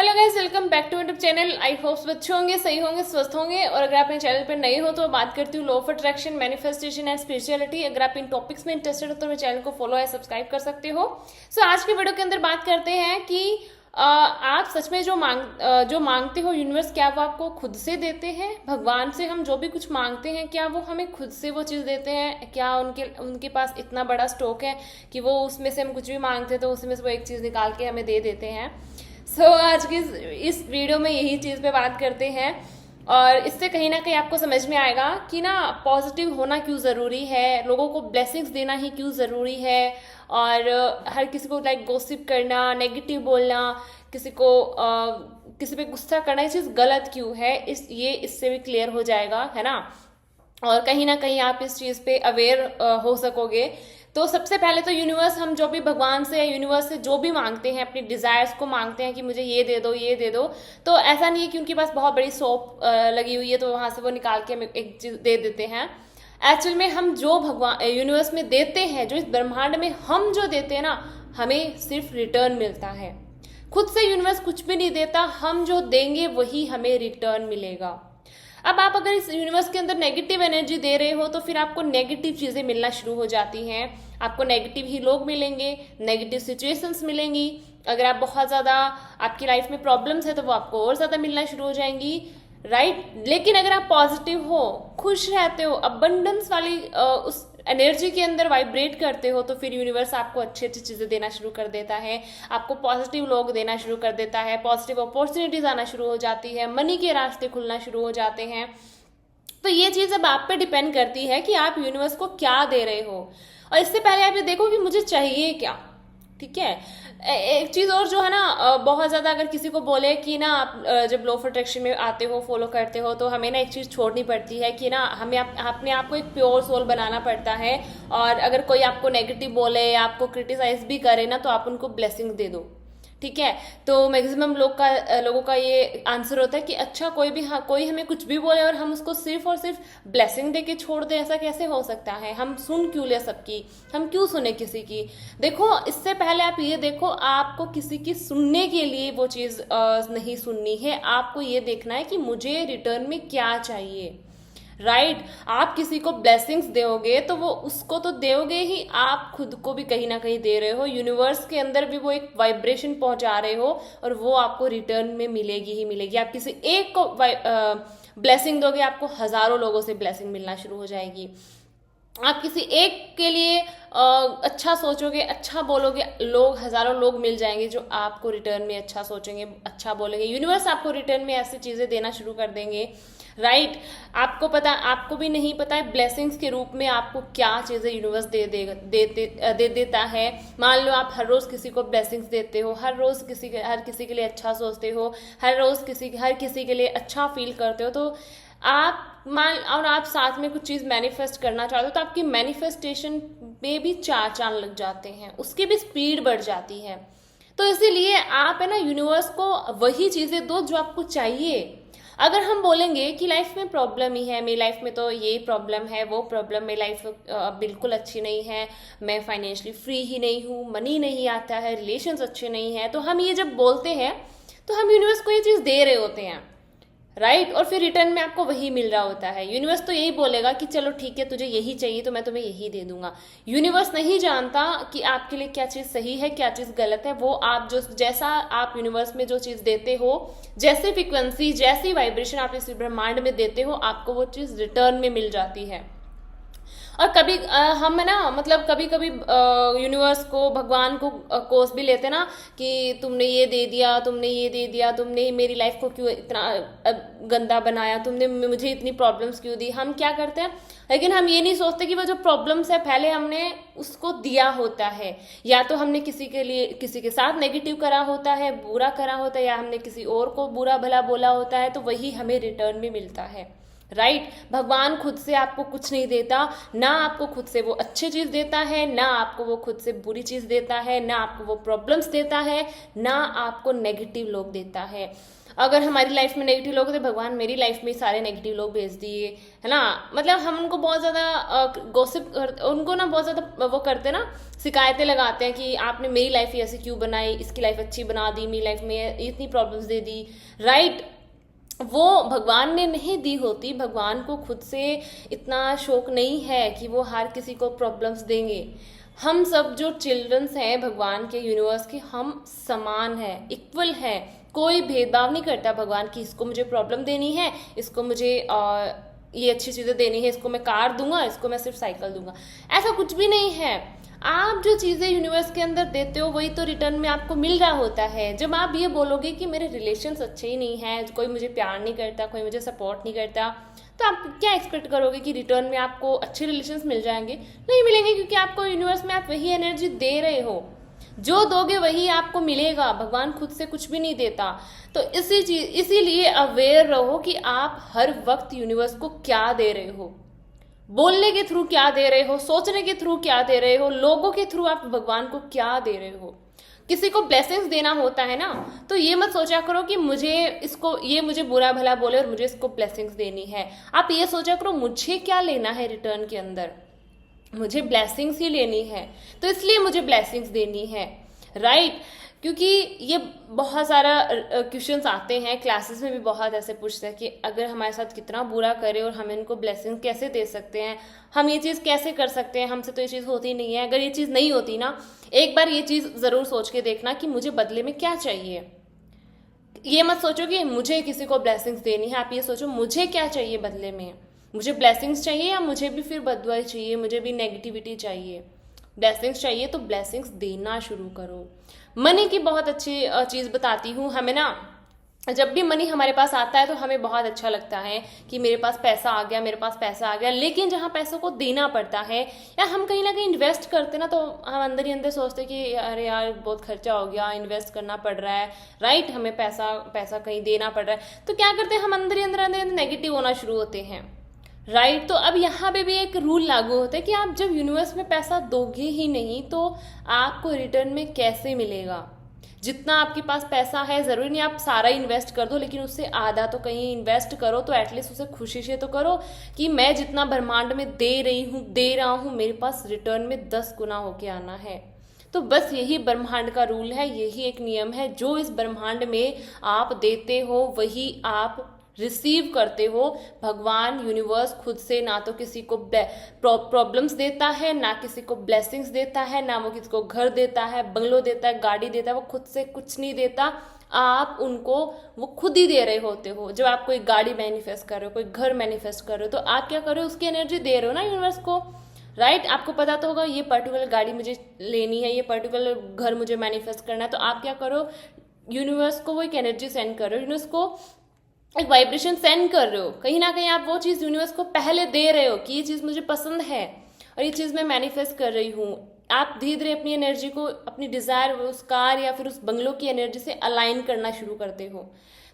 Hello guys, welcome back to YouTube channel. I hope अच्छे होंगे, सही होंगे, स्वस्थ होंगे। और अगर आप मेरे चैनल पर नए हो तो बात करती हूँ law of attraction, manifestation and spirituality. अगर आप इन टॉपिक्स में इंटरेस्टेड हो तो मेरे चैनल को फॉलो या सब्सक्राइब कर सकते हो। आज के वीडियो के अंदर बात करते हैं कि आप सच में जो मांगते हो यूनिवर्स, क्या वो आपको खुद से देते हैं? भगवान से हम जो भी कुछ मांगते हैं, क्या वो हमें खुद से वो चीज़ देते हैं? क्या उनके पास इतना बड़ा स्टॉक है कि वो उसमें से हम कुछ भी मांगते हैं तो उसमें से वो एक चीज़ निकाल के हमें दे देते हैं? आज की इस वीडियो में यही चीज़ पे बात करते हैं और इससे कहीं ना कहीं आपको समझ में आएगा कि ना पॉजिटिव होना क्यों ज़रूरी है, लोगों को ब्लेसिंग्स देना ही क्यों ज़रूरी है। और हर किसी को गॉसिप करना, नेगेटिव बोलना, किसी पे गुस्सा करना, ये चीज़ गलत क्यों है, इससे भी क्लियर हो जाएगा, है ना। और कहीं ना कहीं आप इस चीज़ पे अवेयर हो सकोगे। तो सबसे पहले तो यूनिवर्स, हम जो भी भगवान से या यूनिवर्स से जो भी मांगते हैं, अपनी डिज़ायर्स को मांगते हैं कि मुझे ये दे दो, ये दे दो, तो ऐसा नहीं है कि उनके पास बहुत बड़ी सोप लगी हुई है तो वहाँ से वो निकाल के हमें एक चीज़ दे देते हैं। एक्चुअल में हम जो भगवान यूनिवर्स में देते हैं, जो इस ब्रह्मांड में हम जो देते हैं ना, हमें सिर्फ रिटर्न मिलता है। खुद से यूनिवर्स कुछ भी नहीं देता, हम जो देंगे वही हमें रिटर्न मिलेगा। अब आप अगर इस यूनिवर्स के अंदर नेगेटिव एनर्जी दे रहे हो तो फिर आपको नेगेटिव चीज़ें मिलना शुरू हो जाती हैं। आपको नेगेटिव ही लोग मिलेंगे, नेगेटिव सिचुएशंस मिलेंगी। अगर आप बहुत ज़्यादा, आपकी लाइफ में प्रॉब्लम्स है तो वो आपको और ज़्यादा मिलना शुरू हो जाएंगी, राइट। लेकिन अगर आप पॉजिटिव हो, खुश रहते हो, अबंडेंस वाली उस एनर्जी के अंदर वाइब्रेट करते हो, तो फिर यूनिवर्स आपको अच्छी अच्छी चीज़ें देना शुरू कर देता है, आपको पॉजिटिव लोग देना शुरू कर देता है, पॉजिटिव अपॉर्चुनिटीज आना शुरू हो जाती है, मनी के रास्ते खुलना शुरू हो जाते हैं। तो ये चीज़ अब आप पे डिपेंड करती है कि आप यूनिवर्स को क्या दे रहे हो। और इससे पहले आप ये देखो कि मुझे चाहिए क्या, ठीक है। एक चीज़ और जो है ना, बहुत ज़्यादा अगर किसी को बोले कि ना आप जब लॉ ऑफ अट्रैक्शन में आते हो, फॉलो करते हो, तो हमें ना एक चीज़ छोड़नी पड़ती है कि ना हमें अपने आप को एक प्योर सोल बनाना पड़ता है। और अगर कोई आपको नेगेटिव बोले या आपको क्रिटिसाइज भी करे ना, तो आप उनको ब्लेसिंग दे दो, ठीक है। तो मैक्सिमम लोगों का ये आंसर होता है कि अच्छा, कोई हमें कुछ भी बोले और हम उसको सिर्फ और सिर्फ ब्लेसिंग दे के छोड़ दे, ऐसा कैसे हो सकता है? हम सुन क्यों ले सबकी, हम क्यों सुने किसी की? देखो, इससे पहले आप ये देखो, आपको किसी की सुनने के लिए वो चीज़ नहीं सुननी है। आपको ये देखना है कि मुझे रिटर्न में क्या चाहिए, राइट। आप किसी को ब्लेसिंग्स दोगे तो वो उसको तो दोगे ही, आप खुद को भी कहीं ना कहीं दे रहे हो, यूनिवर्स के अंदर भी वो एक वाइब्रेशन पहुंचा रहे हो और वो आपको रिटर्न में मिलेगी ही मिलेगी। आप किसी एक को ब्लेसिंग दोगे, आपको हजारों लोगों से ब्लेसिंग मिलना शुरू हो जाएगी। आप किसी एक के लिए अच्छा सोचोगे, अच्छा बोलोगे, हजारों लोग मिल जाएंगे जो आपको रिटर्न में अच्छा सोचेंगे, अच्छा बोलेंगे। यूनिवर्स आपको रिटर्न में ऐसी चीज़ें देना शुरू कर देंगे, राइट। आपको भी नहीं पता है ब्लेसिंग्स के रूप में आपको क्या चीज़ें यूनिवर्स दे देता है। मान लो आप हर रोज़ किसी को ब्लेसिंग्स देते हो, हर रोज़ हर किसी के लिए अच्छा सोचते हो, हर रोज़ हर किसी के लिए अच्छा फील करते हो, तो आप साथ में कुछ चीज़ मैनिफेस्ट करना चाहते हो, तो आपकी मैनिफेस्टेशन में भी 4 चांद लग जाते हैं, उसकी भी स्पीड बढ़ जाती है। तो इसीलिए आप है ना, यूनिवर्स को वही चीज़ें दो जो आपको चाहिए। अगर हम बोलेंगे कि लाइफ में प्रॉब्लम ही है, मेरी लाइफ में तो ये प्रॉब्लम है, वो प्रॉब्लम, मेरी लाइफ बिल्कुल अच्छी नहीं है, मैं फाइनेंशियली फ्री ही नहीं हूँ, मनी नहीं आता है, रिलेशंस अच्छे नहीं है, तो हम ये जब बोलते हैं तो हम यूनिवर्स को ये चीज़ दे रहे होते हैं, राइट। और फिर रिटर्न में आपको वही मिल रहा होता है। यूनिवर्स तो यही बोलेगा कि चलो ठीक है, तुझे यही चाहिए तो मैं तुम्हें यही दे दूंगा। यूनिवर्स नहीं जानता कि आपके लिए क्या चीज़ सही है, क्या चीज़ गलत है। वो आप जैसा आप यूनिवर्स में जो चीज़ देते हो, जैसी फ्रिक्वेंसी, जैसी वाइब्रेशन आप इस ब्रह्मांड में देते हो, आपको वो चीज़ रिटर्न में मिल जाती है। और कभी हम है ना, मतलब कभी कभी यूनिवर्स को, भगवान को कोस भी लेते ना कि तुमने ये दे दिया, तुमने ये दे दिया, तुमने मेरी लाइफ को क्यों इतना गंदा बनाया, तुमने मुझे इतनी प्रॉब्लम्स क्यों दी। हम क्या करते हैं, लेकिन हम ये नहीं सोचते कि वो जो प्रॉब्लम्स है पहले हमने उसको दिया होता है, या तो हमने किसी के साथ नेगेटिव करा होता है, बुरा करा होता है, या हमने किसी और को बुरा भला बोला होता है, तो वही हमें रिटर्न में मिलता है। राइट। भगवान खुद से आपको कुछ नहीं देता, ना आपको खुद से वो अच्छी चीज देता है, ना आपको वो खुद से बुरी चीज देता है, ना आपको वो प्रॉब्लम्स देता है, ना आपको नेगेटिव लोग देता है। अगर हमारी लाइफ में नेगेटिव लोग थे, भगवान मेरी लाइफ में सारे नेगेटिव लोग भेज दिए, है ना, मतलब हम उनको बहुत ज्यादा गॉसिप उनको ना बहुत ज्यादा वो करते ना, शिकायतें लगाते हैं कि आपने मेरी लाइफ ही ऐसी क्यों बनाई, इसकी लाइफ अच्छी बना दी, मेरी लाइफ में इतनी प्रॉब्लम्स दे दी, राइट। वो भगवान ने नहीं दी होती, भगवान को खुद से इतना शौक नहीं है कि वो हर किसी को प्रॉब्लम्स देंगे। हम सब जो चिल्ड्रंस हैं भगवान के, यूनिवर्स के, हम समान है, इक्वल है, कोई भेदभाव नहीं करता भगवान की इसको मुझे प्रॉब्लम देनी है, इसको मुझे ये अच्छी चीज़ें देनी है, इसको मैं कार दूंगा, इसको मैं सिर्फ साइकिल दूंगा, ऐसा कुछ भी नहीं है। आप जो चीज़ें यूनिवर्स के अंदर देते हो वही तो रिटर्न में आपको मिल रहा होता है। जब आप ये बोलोगे कि मेरे रिलेशंस अच्छे ही नहीं हैं, कोई मुझे प्यार नहीं करता, कोई मुझे सपोर्ट नहीं करता, तो आप क्या एक्सपेक्ट करोगे कि रिटर्न में आपको अच्छे रिलेशंस मिल जाएंगे? नहीं मिलेंगे, क्योंकि आपको यूनिवर्स में आप वही एनर्जी दे रहे हो, जो दोगे वही आपको मिलेगा। भगवान खुद से कुछ भी नहीं देता। तो इसीलिए अवेयर रहो कि आप हर वक्त यूनिवर्स को क्या दे रहे हो, बोलने के थ्रू क्या दे रहे हो, सोचने के थ्रू क्या दे रहे हो, लोगों के थ्रू आप भगवान को क्या दे रहे हो। किसी को ब्लेसिंग्स देना होता है ना, तो ये मत सोचा करो कि ये मुझे बुरा भला बोले और मुझे इसको ब्लेसिंग्स देनी है। आप ये सोचा करो मुझे क्या लेना है रिटर्न के अंदर, मुझे ब्लेसिंग्स ही लेनी है, तो इसलिए मुझे ब्लेसिंग्स देनी है, राइट। क्योंकि ये बहुत सारा क्वेश्चंस आते हैं क्लासेस में भी, बहुत ऐसे पूछते हैं कि अगर हमारे साथ कितना बुरा करे और हम इनको ब्लेसिंग कैसे दे सकते हैं, हम ये चीज़ कैसे कर सकते हैं, हमसे तो ये चीज़ होती नहीं है। अगर ये चीज़ नहीं होती ना, एक बार ये चीज़ ज़रूर सोच के देखना कि मुझे बदले में क्या चाहिए। ये मत सोचो कि मुझे किसी को ब्लेसिंग्स देनी है, आप ये सोचो मुझे क्या चाहिए बदले में, मुझे ब्लेसिंग्स चाहिए या मुझे भी फिर बददुआई चाहिए, मुझे भी नेगेटिविटी चाहिए। ब्लेसिंग्स चाहिए तो ब्लेसिंग्स देना शुरू करो। मनी की बहुत अच्छी चीज़ बताती हूँ। हमें ना जब भी मनी हमारे पास आता है तो हमें बहुत अच्छा लगता है कि मेरे पास पैसा आ गया, मेरे पास पैसा आ गया। लेकिन जहाँ पैसों को देना पड़ता है या हम कहीं ना कहीं इन्वेस्ट करते ना, तो हम अंदर ही अंदर सोचते कि अरे यार बहुत खर्चा हो गया, इन्वेस्ट करना पड़ रहा है, राइट, हमें पैसा कहीं देना पड़ रहा है। तो क्या करते हैं हम अंदर ही अंदर नेगेटिव होना शुरू होते हैं, राइट। तो अब यहाँ पे भी एक रूल लागू होता है कि आप जब यूनिवर्स में पैसा दोगे ही नहीं तो आपको रिटर्न में कैसे मिलेगा। जितना आपके पास पैसा है, जरूरी नहीं आप सारा इन्वेस्ट कर दो, लेकिन उससे आधा तो कहीं इन्वेस्ट करो, तो एटलीस्ट उसे खुशी से तो करो कि मैं जितना ब्रह्मांड में दे रहा हूँ मेरे पास रिटर्न में 10 गुना होके आना है। तो बस यही ब्रह्मांड का रूल है, यही एक नियम है। जो इस ब्रह्मांड में आप देते हो वही आप रिसीव करते हो। भगवान यूनिवर्स खुद से ना तो किसी को प्रॉब्लम्स देता है, ना किसी को ब्लेसिंग्स देता है, ना वो किसी को घर देता है, बंगलो देता है, गाड़ी देता है, वो खुद से कुछ नहीं देता। आप उनको वो खुद ही दे रहे होते हो। जब आप कोई गाड़ी मैनिफेस्ट कर रहे हो, कोई घर मैनिफेस्ट कर रहे हो, तो आप क्या कर रहे हो, उसकी एनर्जी दे रहे हो ना यूनिवर्स को, राइट। आपको पता तो होगा ये पर्टिकुलर गाड़ी मुझे लेनी है, ये पर्टिकुलर घर मुझे मैनिफेस्ट करना है, तो आप क्या करो, यूनिवर्स को वो एक एनर्जी सेंड कर रहे हो, यूनिवर्स को एक वाइब्रेशन सेंड कर रहे हो। कहीं ना कहीं आप वो चीज़ यूनिवर्स को पहले दे रहे हो कि ये चीज़ मुझे पसंद है और ये चीज़ मैं मैनिफेस्ट कर रही हूँ। आप धीरे धीरे अपनी एनर्जी को, अपनी डिज़ायर उस कार या फिर उस बंगलों की एनर्जी से अलाइन करना शुरू करते हो।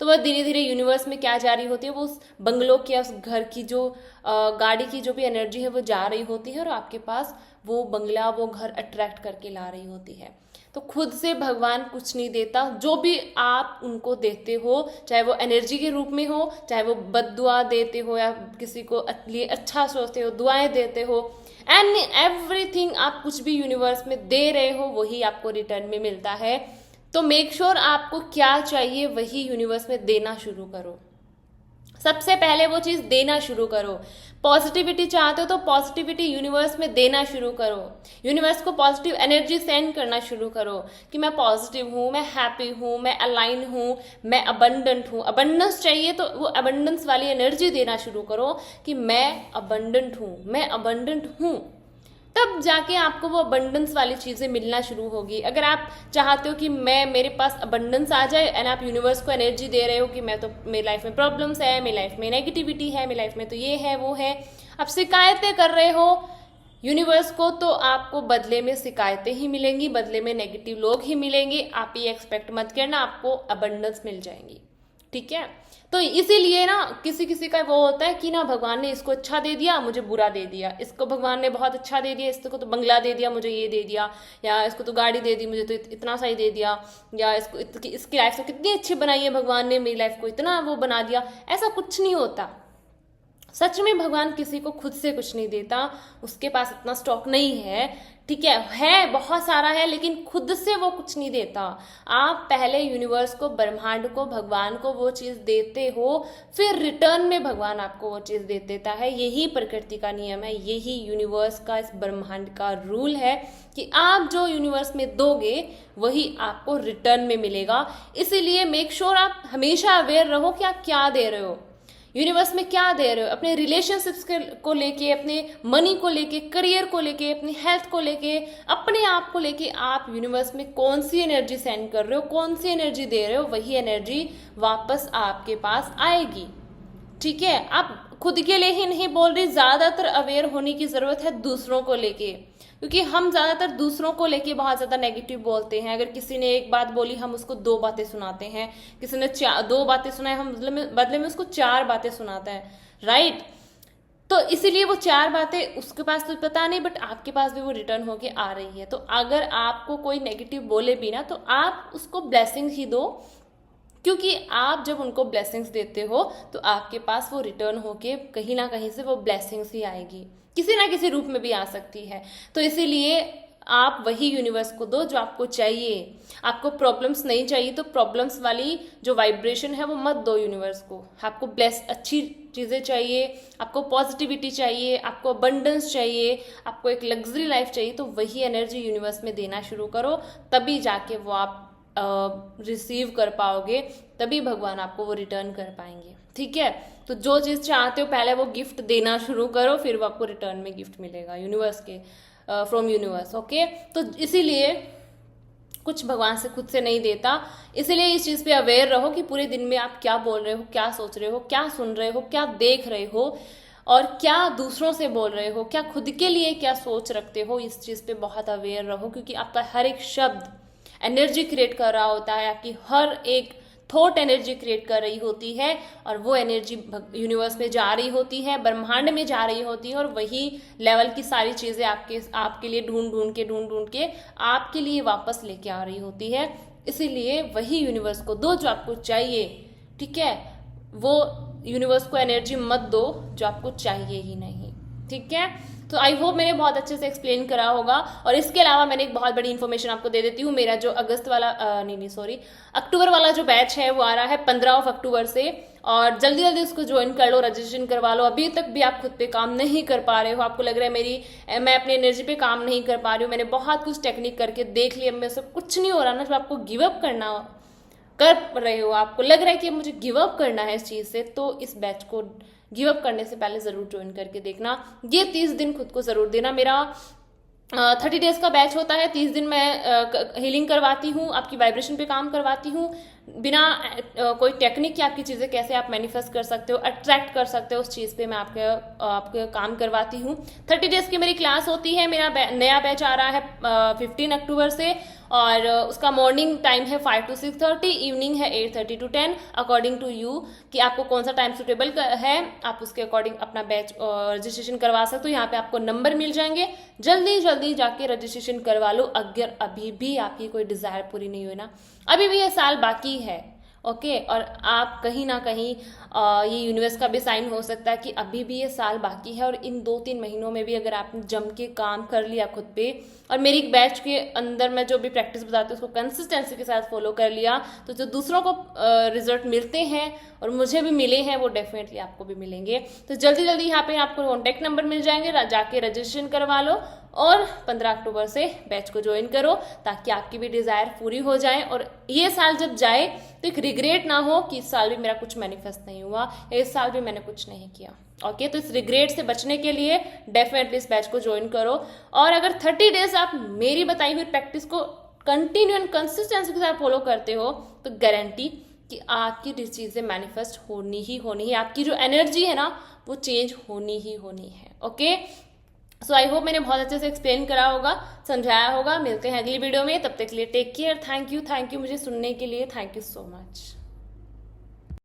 तो वह धीरे धीरे यूनिवर्स में क्या जा रही होती है, वो उस बंगलों की या उस घर की जो गाड़ी की जो भी एनर्जी है वो जा रही होती है और आपके पास वो बंगला, वो घर अट्रैक्ट करके ला रही होती है। तो खुद से भगवान कुछ नहीं देता, जो भी आप उनको देते हो, चाहे वो एनर्जी के रूप में हो, चाहे वो बद्दुआ देते हो या किसी को लिए अच्छा सोचते हो, दुआएं देते हो, एंड एवरीथिंग आप कुछ भी यूनिवर्स में दे रहे हो वही आपको रिटर्न में मिलता है। तो मेक श्योर आपको क्या चाहिए वही यूनिवर्स में देना शुरू करो। सबसे पहले वो चीज़ देना शुरू करो। पॉजिटिविटी चाहते हो तो पॉजिटिविटी यूनिवर्स में देना शुरू करो। यूनिवर्स को पॉजिटिव एनर्जी सेंड करना शुरू करो कि मैं पॉजिटिव हूँ, मैं हैप्पी हूँ, मैं अलाइन हूँ, मैं अबंडेंट हूँ। अबंडेंस चाहिए तो वो अबंडेंस वाली एनर्जी देना शुरू करो कि मैं अबंडेंट हूँ, मैं अबंडेंट हूँ। तब जाके आपको वो अबंडेंस वाली चीज़ें मिलना शुरू होगी। अगर आप चाहते हो कि मेरे पास अबंडेंस आ जाए एंड आप यूनिवर्स को एनर्जी दे रहे हो कि मैं तो, मेरी लाइफ में प्रॉब्लम्स है, मेरी लाइफ में नेगेटिविटी है, मेरी लाइफ में तो ये है वो है, आप शिकायतें कर रहे हो यूनिवर्स को, तो आपको बदले में शिकायतें ही मिलेंगी, बदले में नेगेटिव लोग ही मिलेंगे। आप ये एक्सपेक्ट मत करना आपको अबंडेंस मिल जाएंगी, ठीक है। तो इसीलिए ना किसी किसी का वो होता है कि ना भगवान ने इसको अच्छा दे दिया, मुझे बुरा दे दिया, इसको भगवान ने बहुत अच्छा दे दिया, इसको तो बंगला दे दिया, मुझे ये दे दिया, या इसको तो गाड़ी दे दी, मुझे तो इतना सा ही दे दिया, या इसकी लाइफ तो कितनी अच्छी बनाई है भगवान ने, मेरी लाइफ को इतना वो बना दिया। ऐसा कुछ नहीं होता। सच में भगवान किसी को खुद से कुछ नहीं देता, उसके पास इतना स्टॉक नहीं है, ठीक है बहुत सारा है, लेकिन खुद से वो कुछ नहीं देता। आप पहले यूनिवर्स को, ब्रह्मांड को, भगवान को वो चीज देते हो, फिर रिटर्न में भगवान आपको वो चीज दे देता है। यही प्रकृति का नियम है, यही यूनिवर्स का, इस ब्रह्मांड का रूल है कि आप जो यूनिवर्स में दोगे वही आपको रिटर्न में मिलेगा। इसीलिए मेक श्योर आप हमेशा अवेयर रहो कि आप क्या दे रहे हो, यूनिवर्स में क्या दे रहे हो, अपने रिलेशनशिप्स को लेके, अपने मनी को लेके, करियर को लेके, अपनी हेल्थ को लेके, अपने आप को लेके, आप यूनिवर्स में कौन सी एनर्जी सेंड कर रहे हो, कौन सी एनर्जी दे रहे हो, वही एनर्जी वापस आपके पास आएगी। ठीक है। आप खुद के लिए ही नहीं बोल रही, ज्यादातर अवेयर होने की जरूरत है दूसरों को लेके, क्योंकि हम ज्यादातर दूसरों को लेके बहुत ज्यादा नेगेटिव बोलते हैं। अगर किसी ने एक बात बोली, हम उसको दो बातें सुनाते हैं, किसी ने दो बातें सुनाए, हम बदले में उसको चार बातें सुनाते हैं, राइट। तो इसीलिए वो चार बातें उसके पास तो पता नहीं, बट आपके पास भी वो रिटर्न होके आ रही है। तो अगर आपको कोई नेगेटिव बोले भी ना, तो आप उसको ब्लेसिंग ही दो, क्योंकि आप जब उनको ब्लेसिंग्स देते हो तो आपके पास वो रिटर्न होके कहीं ना कहीं से वो ब्लेसिंग्स ही आएगी, किसी ना किसी रूप में भी आ सकती है। तो इसीलिए आप वही यूनिवर्स को दो जो आपको चाहिए। आपको प्रॉब्लम्स नहीं चाहिए तो प्रॉब्लम्स वाली जो वाइब्रेशन है वो मत दो यूनिवर्स को। आपको अच्छी चीज़ें चाहिए, आपको पॉजिटिविटी चाहिए, आपको अबंडेंस चाहिए, आपको एक लग्जरी लाइफ चाहिए, तो वही एनर्जी यूनिवर्स में देना शुरू करो, तभी जाके वो आप रिसीव कर पाओगे, तभी भगवान आपको वो रिटर्न कर पाएंगे। ठीक है। तो जो चीज़ चाहते हो पहले वो गिफ्ट देना शुरू करो, फिर वो आपको रिटर्न में गिफ्ट मिलेगा यूनिवर्स के, फ्रॉम यूनिवर्स। ओके। तो इसीलिए कुछ भगवान से खुद से नहीं देता, इसीलिए इस चीज़ पे अवेयर रहो कि पूरे दिन में आप क्या बोल रहे हो, क्या सोच रहे हो, क्या सुन रहे हो, क्या देख रहे हो, और क्या दूसरों से बोल रहे हो, क्या खुद के लिए क्या सोच रखते हो। इस चीज़ पे बहुत अवेयर रहो, क्योंकि आपका हर एक शब्द एनर्जी क्रिएट कर रहा होता है, आपकी हर एक थॉट एनर्जी क्रिएट कर रही होती है, और वो एनर्जी यूनिवर्स में जा रही होती है, ब्रह्मांड में जा रही होती है, और वही लेवल की सारी चीज़ें आपके लिए ढूंढ ढूंढ के आपके लिए वापस लेके आ रही होती है। इसीलिए वही यूनिवर्स को दो जो आपको चाहिए। ठीक है। वो यूनिवर्स को एनर्जी मत दो जो आपको चाहिए ही नहीं। ठीक है। तो आई होप मैंने बहुत अच्छे से एक्सप्लेन करा होगा। और इसके अलावा मैंने एक बहुत बड़ी इन्फॉर्मेशन आपको दे देती हूँ। मेरा जो अक्टूबर वाला जो बैच है वो आ रहा है 15 अक्टूबर से, और जल्दी जल्दी उसको ज्वाइन कर लो, रजिस्ट्रेशन करवा लो। अभी तक भी आप खुद पे काम नहीं कर पा रहे हो, आपको लग रहा है मैं अपनी एनर्जी पे काम नहीं कर पा रही हूँ, मैंने बहुत कुछ टेक्निक करके देख लिया, मेरे से कुछ नहीं हो रहा ना, जब आपको गिव अप कर रहे हो, आपको लग रहा है कि मुझे गिव अप करना है इस चीज़ से, तो इस बैच को गिव अप करने से पहले ज़रूर ज्वाइन करके देखना। ये 30 दिन खुद को ज़रूर देना। मेरा 30 डेज का बैच होता है। 30 दिन मैं हीलिंग करवाती हूँ, आपकी वाइब्रेशन पे काम करवाती हूँ, बिना कोई टेक्निक की आपकी चीज़ें कैसे आप मैनिफेस्ट कर सकते हो, अट्रैक्ट कर सकते हो, उस चीज़ पे मैं आपके काम करवाती हूँ। 30 डेज की मेरी क्लास होती है। मेरा नया बैच आ रहा है 15 अक्टूबर से, और उसका मॉर्निंग टाइम है 5 to 6:30, इवनिंग है 8:30 to 10, अकॉर्डिंग टू यू कि आपको कौन सा टाइम सुटेबल है, आप उसके अकॉर्डिंग अपना बैच रजिस्ट्रेशन करवा सकते हो। यहाँ पे आपको नंबर मिल जाएंगे, जल्दी जल्दी जाके रजिस्ट्रेशन करवा लो। अगर अभी भी आपकी कोई डिज़ायर पूरी नहीं हुई ना, अभी भी ये साल बाकी है, ओके। और आप कहीं ना कहीं ये यूनिवर्स का भी साइन हो सकता है कि अभी भी ये साल बाकी है, और इन 2-3 महीनों में भी अगर आपने जम के काम कर लिया खुद पे, और मेरी बैच के अंदर मैं जो भी प्रैक्टिस बताती हूँ उसको कंसिस्टेंसी के साथ फॉलो कर लिया, तो जो दूसरों को रिजल्ट मिलते हैं और मुझे भी मिले हैं, वो डेफिनेटली आपको भी मिलेंगे। तो जल्दी जल्दी यहाँ पे आपको कॉन्टैक्ट नंबर मिल जाएंगे, जाके रजिस्ट्रेशन करवा लो, और 15 अक्टूबर से बैच को ज्वाइन करो, ताकि आपकी भी डिज़ायर पूरी हो जाए, और ये साल जब जाए तो एक रिग्रेट ना हो कि इस साल भी मेरा कुछ मैनिफेस्ट नहीं हुआ, या इस साल भी मैंने कुछ नहीं किया। ओके। तो इस रिग्रेट से बचने के लिए डेफिनेटली इस बैच को ज्वाइन करो। और अगर 30 डेज आप मेरी बताई हुई प्रैक्टिस को कंटिन्यू एंड कंसिस्टेंसी के साथ फॉलो करते हो, तो गारंटी कि आपकी चीज़ें मैनिफेस्ट होनी ही है, आपकी जो एनर्जी है ना वो चेंज होनी ही है। ओके। सो आई होप मैंने बहुत अच्छे से एक्सप्लेन करा होगा, समझाया होगा। मिलते हैं अगली वीडियो में, तब तक के लिए टेक केयर। थैंक यू मुझे सुनने के लिए। Thank you so much.